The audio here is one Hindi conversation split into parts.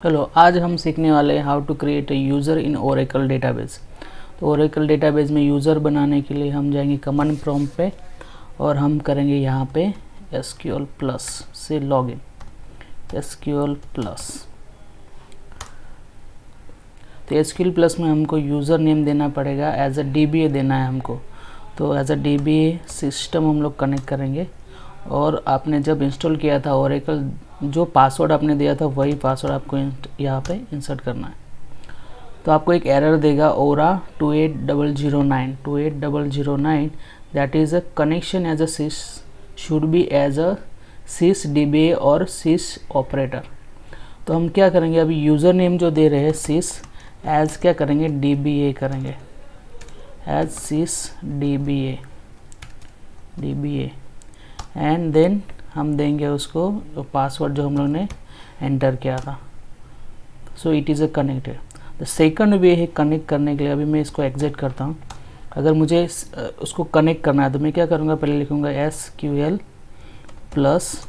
हेलो, आज हम सीखने वाले हैं how to create a user in Oracle database. तो ओरेकल डेटाबेस में यूज़र बनाने के लिए हम जाएंगे कमांड प्रॉम्प्ट पे और हम करेंगे यहाँ पे SQL प्लस से लॉगिन। SQL प्लस, तो SQL प्लस में हमको यूज़र नेम देना पड़ेगा, एज अ DBA देना है हमको। तो एज अ DBA सिस्टम हम लोग कनेक्ट करेंगे और आपने जब इंस्टॉल किया था ओरेकल, जो पासवर्ड आपने दिया था वही पासवर्ड आपको यहाँ पे इंसर्ट करना है। तो आपको एक एरर देगा ORA 28009 that is a connection as a sys should be as a sys DBA और सिस ऑपरेटर। तो हम क्या करेंगे, अभी यूज़र नेम जो दे रहे हैं सिस, एज क्या करेंगे DBA करेंगे, as sys DBA and then हम देंगे उसको पासवर्ड जो हम लोग ने एंटर किया था। So it is a connected. The second वे है कनेक्ट करने के लिए। अभी मैं इसको एग्जिट करता हूँ। अगर मुझे उसको कनेक्ट करना है तो मैं क्या करूँगा, पहले लिखूँगा SQL प्लस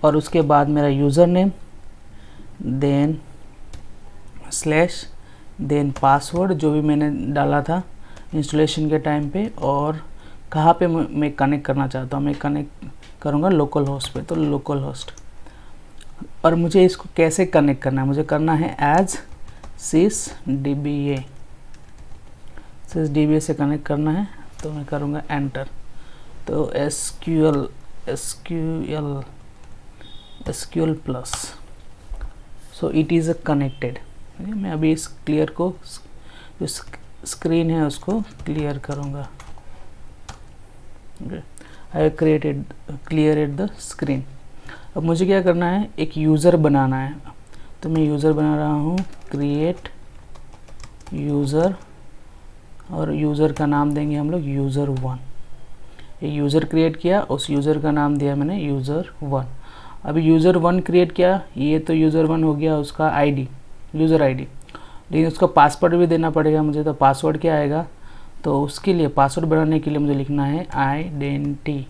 और उसके बाद मेरा user name, then slash, then password जो भी मैंने डाला था इंस्टॉलेशन के टाइम पे, और कहाँ पे मैं कनेक्ट करना चाहता हूँ। मैं कनेक्ट करूँगा लोकल होस्ट पे, तो लोकल होस्ट। और मुझे इसको कैसे कनेक्ट करना है, मुझे करना है एज सिस DBA से कनेक्ट करना है। तो मैं करूँगा एंटर। तो SQL plus, so it is a connected. मैं अभी इस क्लियर को, जो स्क्रीन है उसको क्लियर करूँगा। आई क्लियरेड द स्क्रीन। अब मुझे क्या करना है, एक यूज़र बनाना है। तो मैं यूज़र बना रहा हूँ, क्रिएट यूज़र, और यूज़र का नाम देंगे हम लोग user1। ये यूज़र क्रिएट किया, उस यूज़र का नाम दिया मैंने user1। अभी user1 क्रिएट किया, ये तो user1 हो गया उसका यूज़र ID, लेकिन उसका पासवर्ड भी देना पड़ेगा मुझे। तो पासवर्ड क्या आएगा, तो उसके लिए पासवर्ड बनाने के लिए मुझे लिखना है आइडेंटिफाइड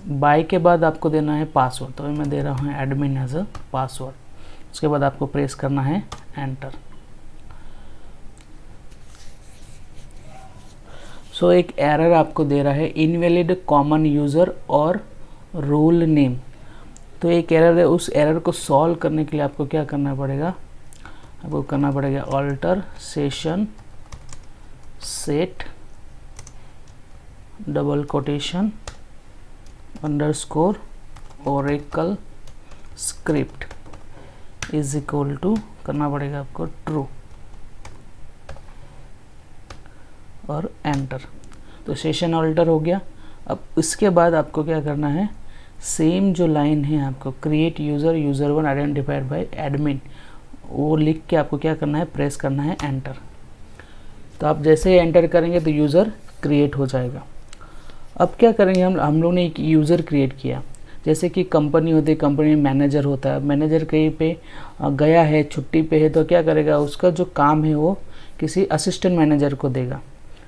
बाय के बाद आपको देना है पासवर्ड। तो मैं दे रहा हूँ एडमिन एज अ पासवर्ड। उसके बाद आपको प्रेस करना है एंटर। सो एक एरर आपको दे रहा है इनवैलिड कॉमन यूज़र और रोल नेम। तो एक एरर है, उस एरर को सॉल्व करने के लिए आपको क्या करना पड़ेगा, आपको करना पड़ेगा alter session set double quotation underscore Oracle script is equal to, करना पड़ेगा आपको ट्रू और एंटर। तो सेशन ऑल्टर हो गया। अब इसके बाद आपको क्या करना है, सेम जो लाइन है आपको क्रिएट यूज़र1 आइडेंटिफाइड बाय एडमिन, वो लिख के आपको क्या करना है, प्रेस करना है एंटर। तो आप जैसे ही एंटर करेंगे तो यूज़र क्रिएट हो जाएगा। अब क्या करेंगे, हम लोग ने एक यूज़र क्रिएट किया। जैसे कि कंपनी होती है, कंपनी में मैनेजर होता है। मैनेजर कहीं पे गया है, छुट्टी पे है, तो क्या करेगा, उसका जो काम है वो किसी असिस्टेंट मैनेजर को देगा।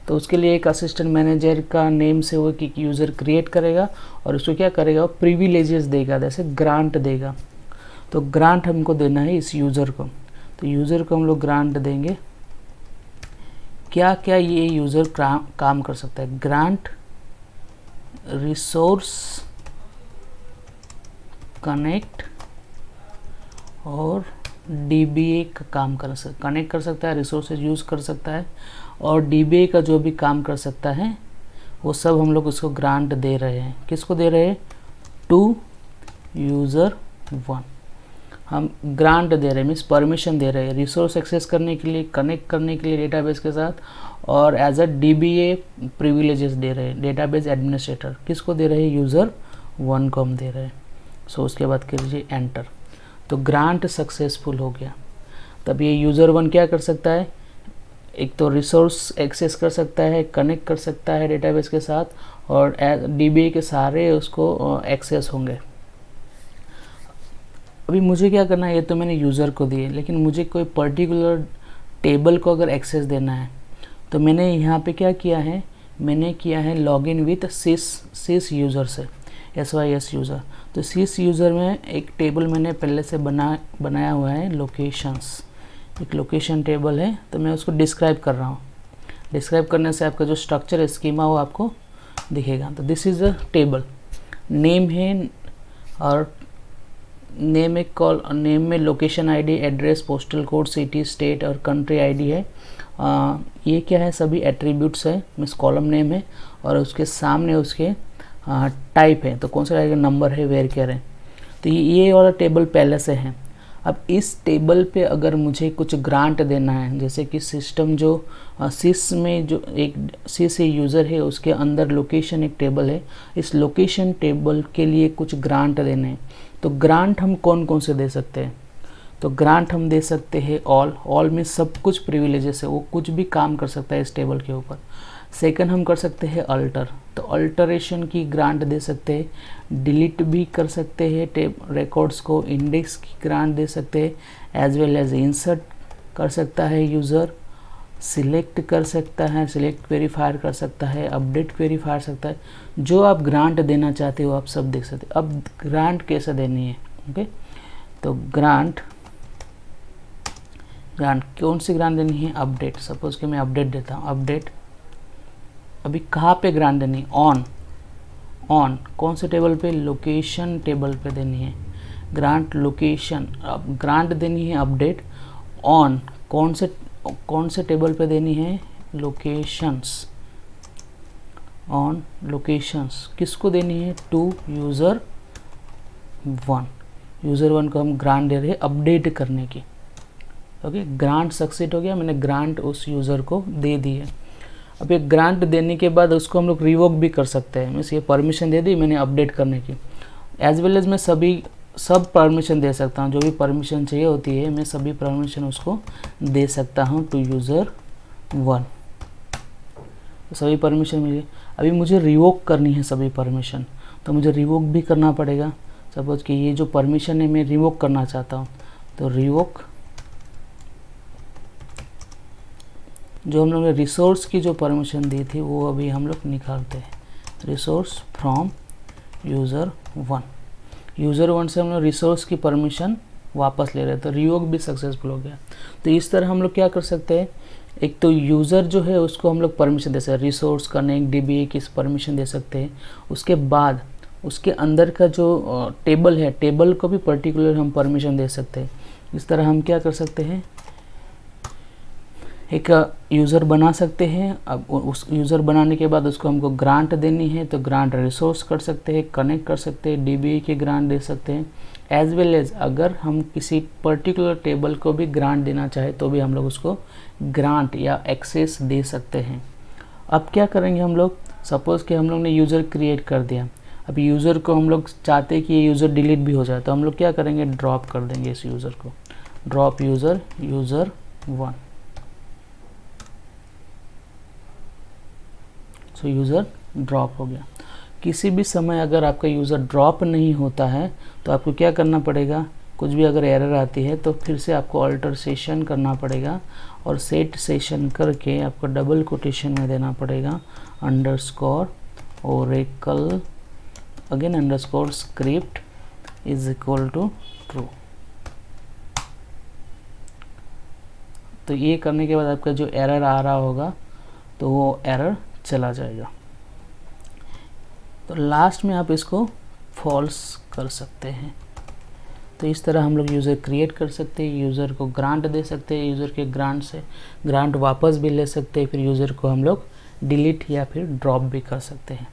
तो उसके लिए एक असिस्टेंट मैनेजर का नेम से वो एक यूज़र क्रिएट करेगा और उसको क्या करेगा, वो प्रिविलेजेस देगा, जैसे ग्रांट देगा। तो ग्रांट हमको देना है इस यूज़र को। तो यूज़र को हम लोग ग्रांट देंगे। क्या क्या ये यूज़र काम कर सकता है, ग्रांट रिसोर्स कनेक्ट और DBA का काम कर सकता है। कनेक्ट कर सकता है, रिसोर्सेज यूज़ कर सकता है, और DBA का जो भी काम कर सकता है वो सब हम लोग उसको ग्रांट दे रहे हैं। किसको दे रहे हैं, टू user1 हम ग्रांट दे रहे हैं, मीन्स परमिशन दे रहे हैं रिसोर्स एक्सेस करने के लिए, कनेक्ट करने के लिए डेटाबेस के साथ, और एज अ DBA प्रिविलेजेस दे रहे हैं, डेटाबेस एडमिनिस्ट्रेटर। किसको दे रहे हैं, user1 को हम दे रहे हैं। सो उसके बाद कीजिए एंटर। तो ग्रांट सक्सेसफुल हो गया। तब ये user1 क्या कर सकता है, एक तो रिसोर्स एक्सेस कर सकता है, कनेक्ट कर सकता है डेटाबेस के साथ, और DBA के सारे उसको एक्सेस होंगे। अभी मुझे क्या करना है, ये तो मैंने यूज़र को दिए, लेकिन मुझे कोई पर्टिकुलर टेबल को अगर एक्सेस देना है तो मैंने यहाँ पे क्या किया है, मैंने किया है लॉगिन विथ सिस यूज़र से। SYS user. तो SYS यूज़र में एक टेबल मैंने पहले से बनाया हुआ है, लोकेशंस, एक लोकेशन टेबल है, तो मैं उसको डिस्क्राइब कर रहा हूँ। डिस्क्राइब करने से आपका जो स्ट्रक्चर है, स्कीमा, वो आपको दिखेगा। तो this is a table, name है और नेम एक कॉल, नेम में location ID, address, postal code, city, state और कंट्री आईडी है। ये क्या है, सभी एट्रीब्यूट्स है, मीन्स कॉलम नेम है, और उसके सामने उसके टाइप है, तो कौन सा टाइप का नंबर है, वेयर केयर है। तो ये वाला टेबल पहले से है। अब इस टेबल पे अगर मुझे कुछ ग्रांट देना है, जैसे कि सिस्टम जो सिस में जो एक सिस यूज़र है उसके अंदर लोकेशन एक टेबल है, इस लोकेशन टेबल के लिए कुछ ग्रांट देने हैं, तो ग्रांट हम कौन कौन से दे सकते हैं। तो ग्रांट हम दे सकते हैं ऑल में सब कुछ प्रिविलेजेस है, वो कुछ भी काम कर सकता है इस टेबल के ऊपर। सेकंड हम कर सकते हैं अल्टर, तो अल्टरेशन की ग्रांट दे सकते हैं, डिलीट भी कर सकते हैं रिकॉर्ड्स को, इंडेक्स की ग्रांट दे सकते हैं, एज वेल एज इंसर्ट कर सकता है यूज़र, सिलेक्ट कर सकता है, सिलेक्ट वेरीफायर कर सकता है, अपडेट वेरीफायर सकता है। जो आप ग्रांट देना चाहते हो आप सब देख सकते हो। अब ग्रांट कैसे देनी है, ओके, तो ग्रांट कौन सी ग्रांट देनी है, अपडेट। सपोज कि मैं अपडेट देता हूँ, अपडेट अभी कहाँ पे ग्रांट देनी है, ऑन कौन से टेबल पे, लोकेशन टेबल पे देनी है ग्रांट, लोकेशन। अब ग्रांट देनी है अपडेट ऑन कौन से टेबल पे देनी है, लोकेशंस, ऑन लोकेशंस। किसको देनी है, टू यूज़र 1। यूज़र 1 को हम ग्रांट दे रहे हैं अपडेट करने की, ओके। ग्रांट सक्सेस हो गया, मैंने ग्रांट उस यूज़र को दे दी है। अब ये ग्रांट देने के बाद उसको हम लोग रिवोक भी कर सकते हैं, मीन्स ये परमिशन दे दी मैंने अपडेट करने की, एज वेल एज मैं सब परमिशन दे सकता हूँ, जो भी परमिशन चाहिए होती है मैं सभी परमिशन उसको दे सकता हूँ टू यूज़र 1। तो सभी परमिशन मिल गई। अभी मुझे रिवोक करनी है सभी परमिशन, तो मुझे रिवोक भी करना पड़ेगा। सपोज कि ये जो परमिशन है मैं रिवोक करना चाहता हूँ, तो रिवोक, जो हम लोग ने रिसोर्स की जो परमिशन दी थी वो अभी हम लोग निकालते हैं, रिसोर्स फ्रॉम यूज़र 1। यूज़र 1 से हम लोग रिसोर्स की परमिशन वापस ले रहे हैं, तो रिवोक भी सक्सेसफुल हो गया। तो इस तरह हम लोग क्या कर सकते हैं, एक तो यूज़र जो है उसको हम लोग परमिशन दे सकते हैं, रिसोर्स कनेक्ट DBA की परमिशन दे सकते हैं। उसके बाद उसके अंदर का जो टेबल है, टेबल को भी पर्टिकुलर हम परमिशन दे सकते हैं। इस तरह हम क्या कर सकते हैं, एक यूज़र बना सकते हैं। अब उस यूज़र बनाने के बाद उसको हमको ग्रांट देनी है, तो ग्रांट रिसोर्स कर सकते हैं, कनेक्ट कर सकते हैं, DBA की ग्रांट दे सकते हैं, एज वेल एज अगर हम किसी पर्टिकुलर टेबल को भी ग्रांट देना चाहे तो भी हम लोग उसको ग्रांट या एक्सेस दे सकते हैं। अब क्या करेंगे हम लोग, सपोज़ कि हम लोग ने यूज़र क्रिएट कर दिया, अब यूज़र को हम लोग चाहते हैं कि ये यूज़र डिलीट भी हो जाए, तो हम लोग क्या करेंगे, ड्रॉप कर देंगे इस यूज़र को, ड्रॉप यूज़र 1। सो यूज़र ड्रॉप हो गया। किसी भी समय अगर आपका यूज़र ड्रॉप नहीं होता है तो आपको क्या करना पड़ेगा, कुछ भी अगर एरर आती है तो फिर से आपको अल्टर सेशन करना पड़ेगा, और सेट सेशन करके आपको डबल कोटेशन में देना पड़ेगा underscore Oracle again underscore script is equal to true. तो ये करने के बाद आपका जो एरर आ रहा होगा तो वो एरर चला जाएगा। तो लास्ट में आप इसको फॉल्स कर सकते हैं। तो इस तरह हम लोग यूज़र क्रिएट कर सकते हैं, यूज़र को ग्रांट दे सकते हैं, यूज़र के ग्रांट से ग्रांट वापस भी ले सकते हैं, फिर यूज़र को हम लोग डिलीट या फिर ड्रॉप भी कर सकते हैं।